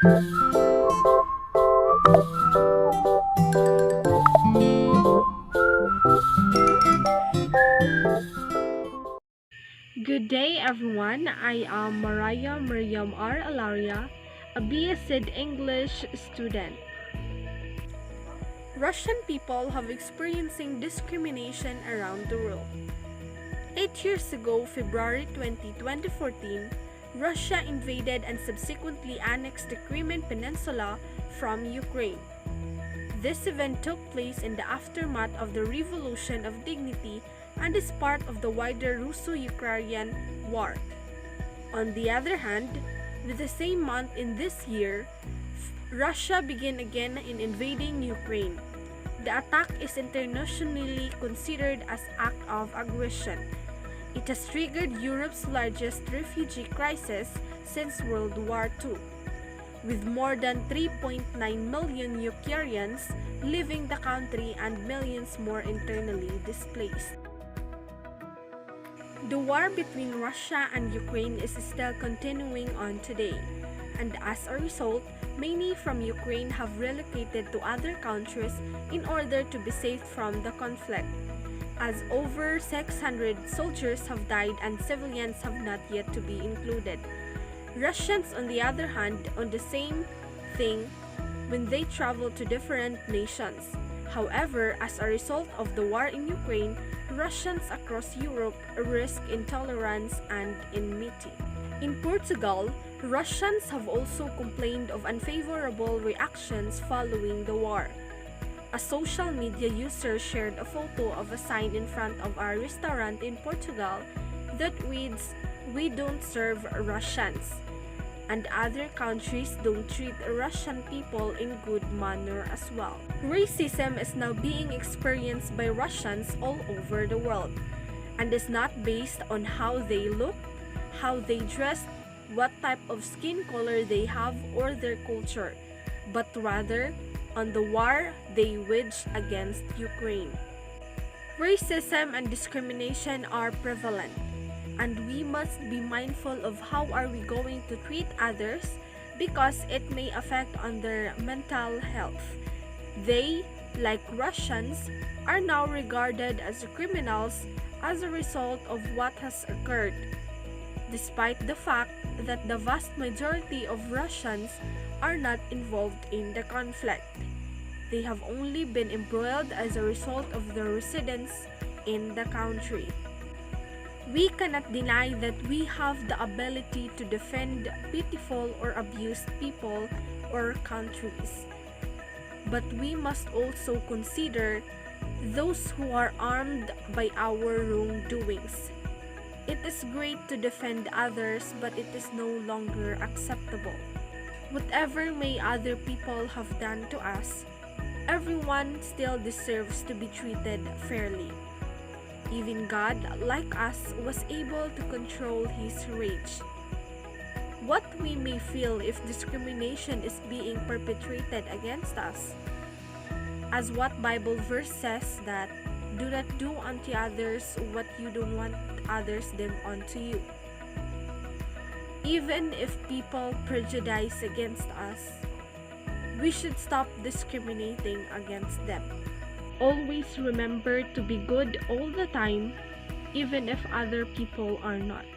Good day, everyone. I am Mariah Meriam Elauria, a BSED English student. Russian people have experiencing discrimination around the world. 8 years ago, February 2014, Russia invaded and subsequently annexed the Crimean Peninsula from Ukraine. This event took place in the aftermath of the Revolution of Dignity and is part of the wider Russo-Ukrainian War. On the other hand, with the same month in this year, Russia began again in invading Ukraine. The attack is internationally considered as act of aggression. It has triggered Europe's largest refugee crisis since World War II, with more than 3.9 million Ukrainians leaving the country and millions more internally displaced. The war between Russia and Ukraine is still continuing on today, and as a result, many from Ukraine have relocated to other countries in order to be safe from the conflict, as over 600 soldiers have died and civilians have not yet to be included. Russians, on the other hand, on the same thing when they travel to different nations. However, as a result of the war in Ukraine, Russians across Europe risk intolerance and enmity. In Portugal, Russians have also complained of unfavorable reactions following the war. A social media user shared a photo of a sign in front of a restaurant in Portugal that reads, "We don't serve Russians," and other countries don't treat Russian people in good manner as well. Racism is now being experienced by Russians all over the world, and is not based on how they look, how they dress, what type of skin color they have, or their culture, but rather on the war they waged against Ukraine. Racism and discrimination are prevalent, and we must be mindful of how are we going to treat others because it may affect on their mental health. They, like Russians, are now regarded as criminals as a result of what has occurred, despite the fact that the vast majority of Russians are not involved in the conflict. They have only been embroiled as a result of their residence in the country. We cannot deny that we have the ability to defend pitiful or abused people or countries. But we must also consider those who are harmed by our wrongdoings. It is great to defend others, but it is no longer acceptable. Whatever may other people have done to us, everyone still deserves to be treated fairly. Even God, like us, was able to control his rage. What we may feel if discrimination is being perpetrated against us, as what Bible verse says that, "Do not do unto others what you don't want others them unto you." Even if people prejudice against us, we should stop discriminating against them. Always remember to be good all the time, even if other people are not.